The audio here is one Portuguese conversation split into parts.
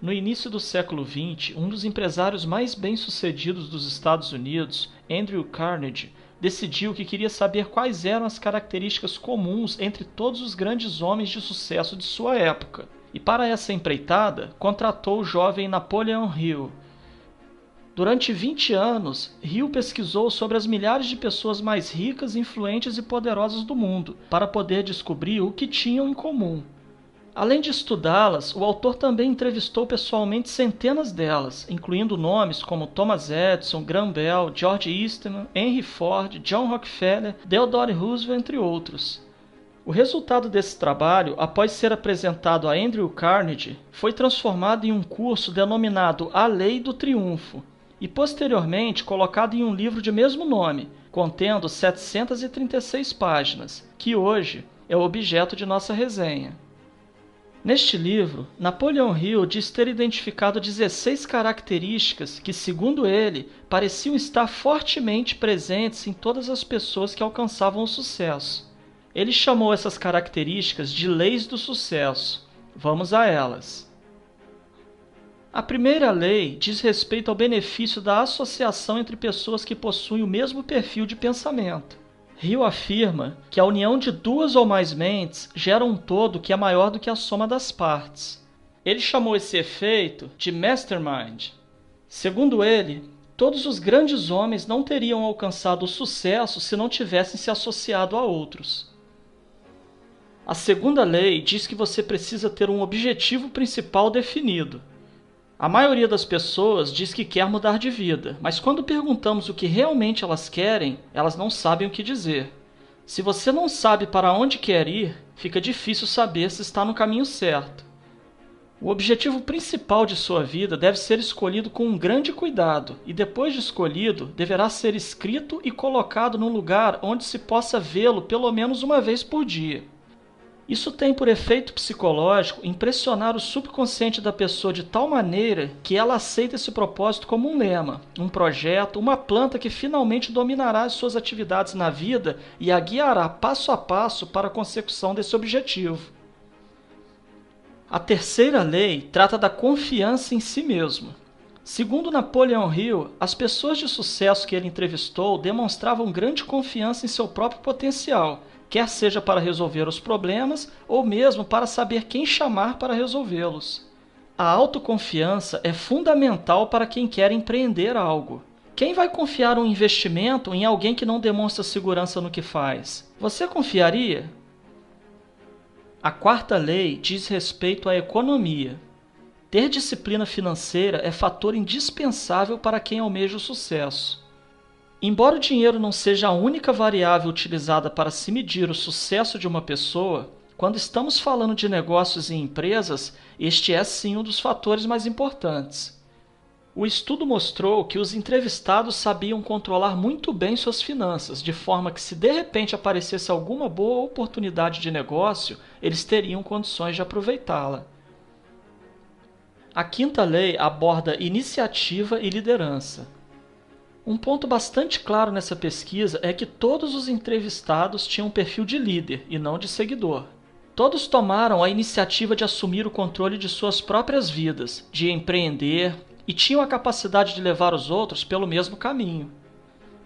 No início do século XX, um dos empresários mais bem-sucedidos dos Estados Unidos, Andrew Carnegie, decidiu que queria saber quais eram as características comuns entre todos os grandes homens de sucesso de sua época. E para essa empreitada, contratou o jovem Napoleon Hill. Durante 20 anos, Hill pesquisou sobre as milhares de pessoas mais ricas, influentes e poderosas do mundo, para poder descobrir o que tinham em comum. Além de estudá-las, o autor também entrevistou pessoalmente centenas delas, incluindo nomes como Thomas Edison, Graham Bell, George Eastman, Henry Ford, John Rockefeller, Theodore Roosevelt, entre outros. O resultado desse trabalho, após ser apresentado a Andrew Carnegie, foi transformado em um curso denominado A Lei do Triunfo e posteriormente colocado em um livro de mesmo nome, contendo 736 páginas, que hoje é o objeto de nossa resenha. Neste livro, Napoleon Hill diz ter identificado 16 características que, segundo ele, pareciam estar fortemente presentes em todas as pessoas que alcançavam o sucesso. Ele chamou essas características de leis do sucesso. Vamos a elas. A primeira lei diz respeito ao benefício da associação entre pessoas que possuem o mesmo perfil de pensamento. Hill afirma que a união de duas ou mais mentes gera um todo que é maior do que a soma das partes. Ele chamou esse efeito de mastermind. Segundo ele, todos os grandes homens não teriam alcançado o sucesso se não tivessem se associado a outros. A segunda lei diz que você precisa ter um objetivo principal definido. A maioria das pessoas diz que quer mudar de vida, mas quando perguntamos o que realmente elas querem, elas não sabem o que dizer. Se você não sabe para onde quer ir, fica difícil saber se está no caminho certo. O objetivo principal de sua vida deve ser escolhido com um grande cuidado e, depois de escolhido, deverá ser escrito e colocado num lugar onde se possa vê-lo pelo menos uma vez por dia. Isso tem por efeito psicológico impressionar o subconsciente da pessoa de tal maneira que ela aceita esse propósito como um lema, um projeto, uma planta que finalmente dominará as suas atividades na vida e a guiará passo a passo para a consecução desse objetivo. A terceira lei trata da confiança em si mesmo. Segundo Napoleon Hill, as pessoas de sucesso que ele entrevistou demonstravam grande confiança em seu próprio potencial, quer seja para resolver os problemas ou mesmo para saber quem chamar para resolvê-los. A autoconfiança é fundamental para quem quer empreender algo. Quem vai confiar um investimento em alguém que não demonstra segurança no que faz? Você confiaria? A quarta lei diz respeito à economia. Ter disciplina financeira é fator indispensável para quem almeja o sucesso. Embora o dinheiro não seja a única variável utilizada para se medir o sucesso de uma pessoa, quando estamos falando de negócios e empresas, este é sim um dos fatores mais importantes. O estudo mostrou que os entrevistados sabiam controlar muito bem suas finanças, de forma que se de repente aparecesse alguma boa oportunidade de negócio, eles teriam condições de aproveitá-la. A quinta lei aborda iniciativa e liderança. Um ponto bastante claro nessa pesquisa é que todos os entrevistados tinham um perfil de líder e não de seguidor. Todos tomaram a iniciativa de assumir o controle de suas próprias vidas, de empreender e tinham a capacidade de levar os outros pelo mesmo caminho.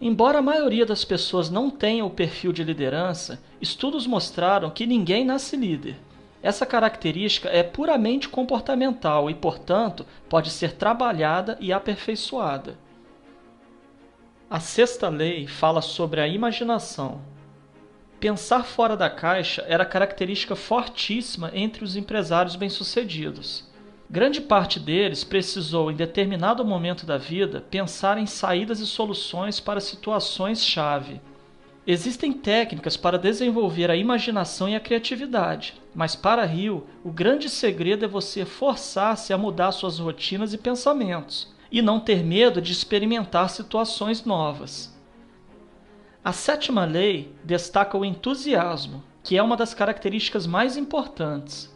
Embora a maioria das pessoas não tenha o perfil de liderança, estudos mostraram que ninguém nasce líder. Essa característica é puramente comportamental e, portanto, pode ser trabalhada e aperfeiçoada. A sexta lei fala sobre a imaginação. Pensar fora da caixa era característica fortíssima entre os empresários bem-sucedidos. Grande parte deles precisou, em determinado momento da vida, pensar em saídas e soluções para situações-chave. Existem técnicas para desenvolver a imaginação e a criatividade, mas para Hill, o grande segredo é você forçar-se a mudar suas rotinas e pensamentos, e não ter medo de experimentar situações novas. A sétima lei destaca o entusiasmo, que é uma das características mais importantes.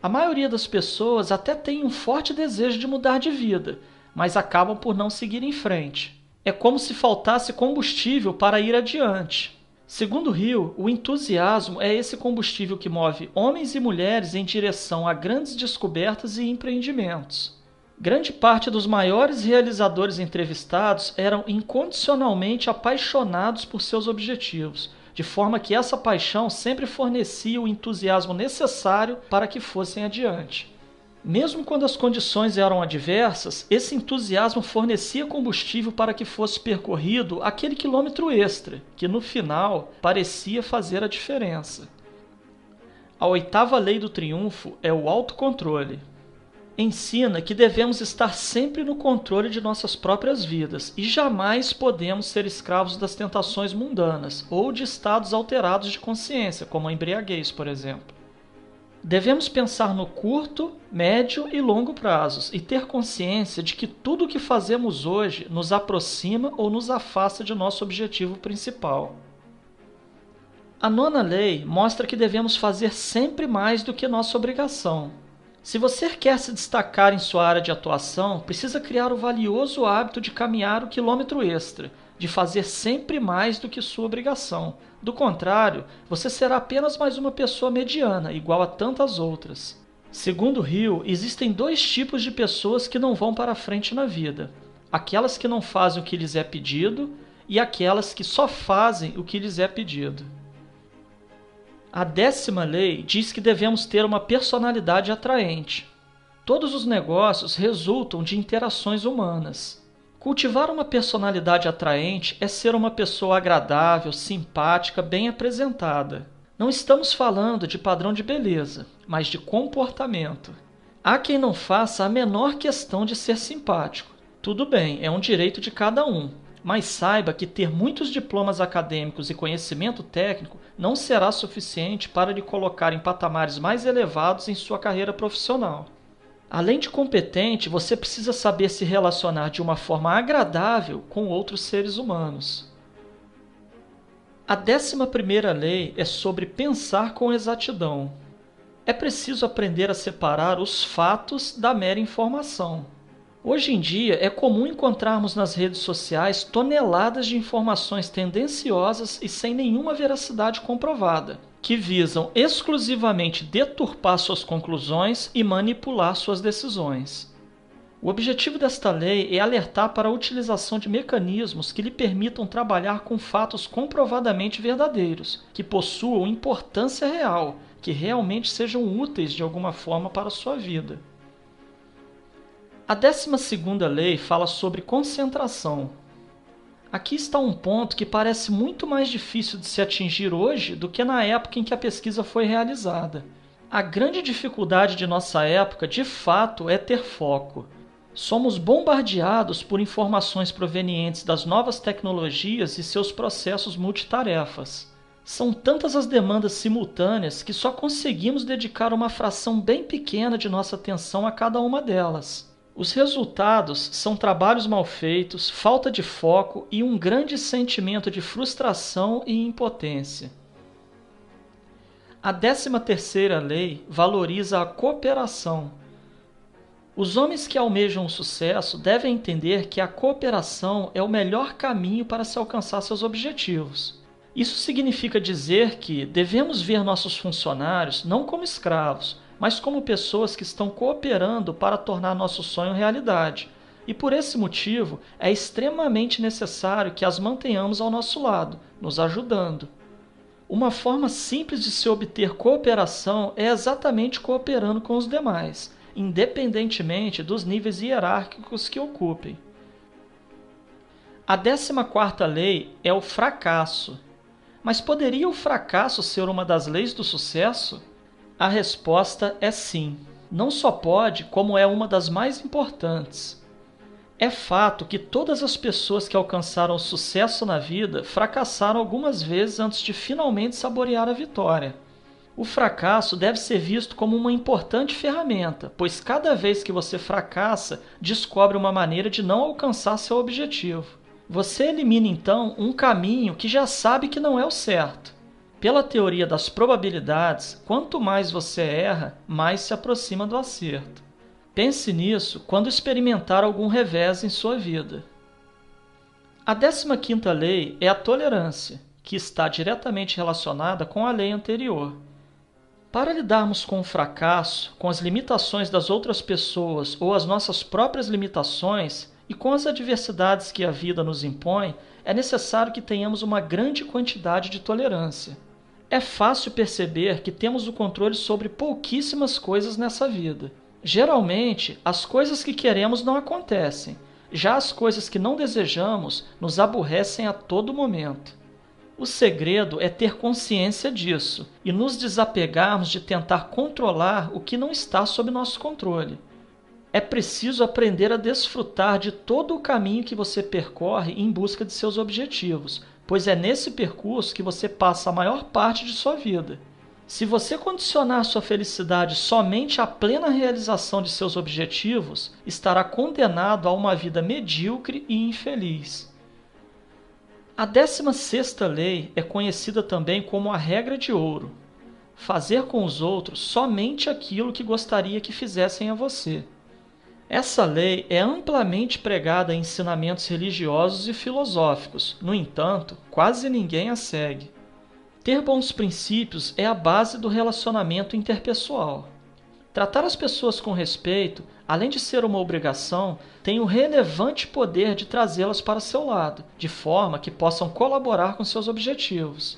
A maioria das pessoas até tem um forte desejo de mudar de vida, mas acabam por não seguir em frente. É como se faltasse combustível para ir adiante. Segundo Hill, o entusiasmo é esse combustível que move homens e mulheres em direção a grandes descobertas e empreendimentos. Grande parte dos maiores realizadores entrevistados eram incondicionalmente apaixonados por seus objetivos, de forma que essa paixão sempre fornecia o entusiasmo necessário para que fossem adiante. Mesmo quando as condições eram adversas, esse entusiasmo fornecia combustível para que fosse percorrido aquele quilômetro extra, que no final parecia fazer a diferença. A oitava lei do triunfo é o autocontrole. Ensina que devemos estar sempre no controle de nossas próprias vidas e jamais podemos ser escravos das tentações mundanas ou de estados alterados de consciência, como a embriaguez, por exemplo. Devemos pensar no curto, médio e longo prazos e ter consciência de que tudo o que fazemos hoje nos aproxima ou nos afasta de nosso objetivo principal. A nona lei mostra que devemos fazer sempre mais do que nossa obrigação. Se você quer se destacar em sua área de atuação, precisa criar o valioso hábito de caminhar o quilômetro extra, de fazer sempre mais do que sua obrigação. Do contrário, você será apenas mais uma pessoa mediana, igual a tantas outras. Segundo Hill, existem dois tipos de pessoas que não vão para frente na vida: aquelas que não fazem o que lhes é pedido e aquelas que só fazem o que lhes é pedido. A 10ª lei diz que devemos ter uma personalidade atraente. Todos os negócios resultam de interações humanas. Cultivar uma personalidade atraente é ser uma pessoa agradável, simpática, bem apresentada. Não estamos falando de padrão de beleza, mas de comportamento. Há quem não faça a menor questão de ser simpático. Tudo bem, é um direito de cada um. Mas saiba que ter muitos diplomas acadêmicos e conhecimento técnico não será suficiente para lhe colocar em patamares mais elevados em sua carreira profissional. Além de competente, você precisa saber se relacionar de uma forma agradável com outros seres humanos. A 11ª lei é sobre pensar com exatidão. É preciso aprender a separar os fatos da mera informação. Hoje em dia, é comum encontrarmos nas redes sociais toneladas de informações tendenciosas e sem nenhuma veracidade comprovada, que visam exclusivamente deturpar suas conclusões e manipular suas decisões. O objetivo desta lei é alertar para a utilização de mecanismos que lhe permitam trabalhar com fatos comprovadamente verdadeiros, que possuam importância real, que realmente sejam úteis de alguma forma para a sua vida. A 12ª lei fala sobre concentração. Aqui está um ponto que parece muito mais difícil de se atingir hoje do que na época em que a pesquisa foi realizada. A grande dificuldade de nossa época, de fato, é ter foco. Somos bombardeados por informações provenientes das novas tecnologias e seus processos multitarefas. São tantas as demandas simultâneas que só conseguimos dedicar uma fração bem pequena de nossa atenção a cada uma delas. Os resultados são trabalhos mal feitos, falta de foco e um grande sentimento de frustração e impotência. A 13ª lei valoriza a cooperação. Os homens que almejam o sucesso devem entender que a cooperação é o melhor caminho para se alcançar seus objetivos. Isso significa dizer que devemos ver nossos funcionários não como escravos, mas como pessoas que estão cooperando para tornar nosso sonho realidade. E por esse motivo, é extremamente necessário que as mantenhamos ao nosso lado, nos ajudando. Uma forma simples de se obter cooperação é exatamente cooperando com os demais, independentemente dos níveis hierárquicos que ocupem. A 14ª lei é o fracasso. Mas poderia o fracasso ser uma das leis do sucesso? A resposta é sim. Não só pode, como é uma das mais importantes. É fato que todas as pessoas que alcançaram sucesso na vida fracassaram algumas vezes antes de finalmente saborear a vitória. O fracasso deve ser visto como uma importante ferramenta, pois cada vez que você fracassa, descobre uma maneira de não alcançar seu objetivo. Você elimina então um caminho que já sabe que não é o certo. Pela teoria das probabilidades, quanto mais você erra, mais se aproxima do acerto. Pense nisso quando experimentar algum revés em sua vida. A 15ª lei é a tolerância. que está diretamente relacionada com a lei anterior. Para lidarmos com o fracasso, com as limitações das outras pessoas ou as nossas próprias limitações e com as adversidades que a vida nos impõe, é necessário que tenhamos uma grande quantidade de tolerância. É fácil perceber que temos o controle sobre pouquíssimas coisas nessa vida. Geralmente, as coisas que queremos não acontecem, já as coisas que não desejamos nos aborrecem a todo momento. O segredo é ter consciência disso e nos desapegarmos de tentar controlar o que não está sob nosso controle. É preciso aprender a desfrutar de todo o caminho que você percorre em busca de seus objetivos, pois é nesse percurso que você passa a maior parte de sua vida. Se você condicionar sua felicidade somente à plena realização de seus objetivos, estará condenado a uma vida medíocre e infeliz. A 16ª lei é conhecida também como a regra de ouro: fazer com os outros somente aquilo que gostaria que fizessem a você. Essa lei é amplamente pregada em ensinamentos religiosos e filosóficos, no entanto, quase ninguém a segue. Ter bons princípios é a base do relacionamento interpessoal. Tratar as pessoas com respeito, além de ser uma obrigação, tem o relevante poder de trazê-las para seu lado, de forma que possam colaborar com seus objetivos.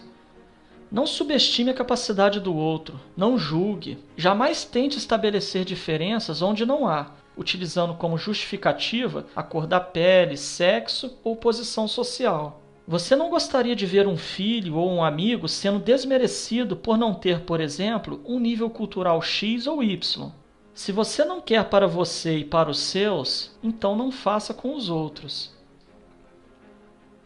Não subestime a capacidade do outro, não julgue, jamais tente estabelecer diferenças onde não há, utilizando como justificativa a cor da pele, sexo ou posição social. Você não gostaria de ver um filho ou um amigo sendo desmerecido por não ter, por exemplo, um nível cultural X ou Y. Se você não quer para você e para os seus, então não faça com os outros.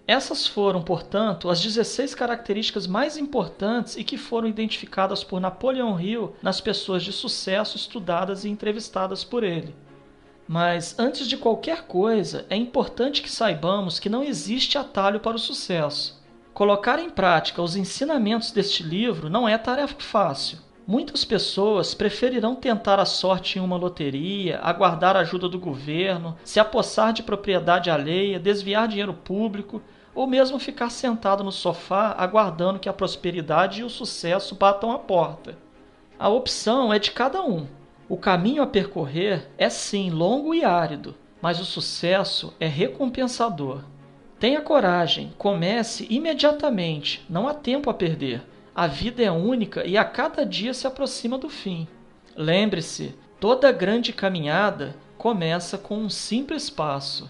Essas foram, portanto, as 16 características mais importantes e que foram identificadas por Napoleão Hill nas pessoas de sucesso estudadas e entrevistadas por ele. Mas, antes de qualquer coisa, é importante que saibamos que não existe atalho para o sucesso. Colocar em prática os ensinamentos deste livro não é tarefa fácil. Muitas pessoas preferirão tentar a sorte em uma loteria, aguardar a ajuda do governo, se apossar de propriedade alheia, desviar dinheiro público, ou mesmo ficar sentado no sofá aguardando que a prosperidade e o sucesso batam a porta. A opção é de cada um. O caminho a percorrer é sim longo e árido, mas o sucesso é recompensador. Tenha coragem, comece imediatamente, não há tempo a perder. A vida é única e a cada dia se aproxima do fim. Lembre-se, toda grande caminhada começa com um simples passo.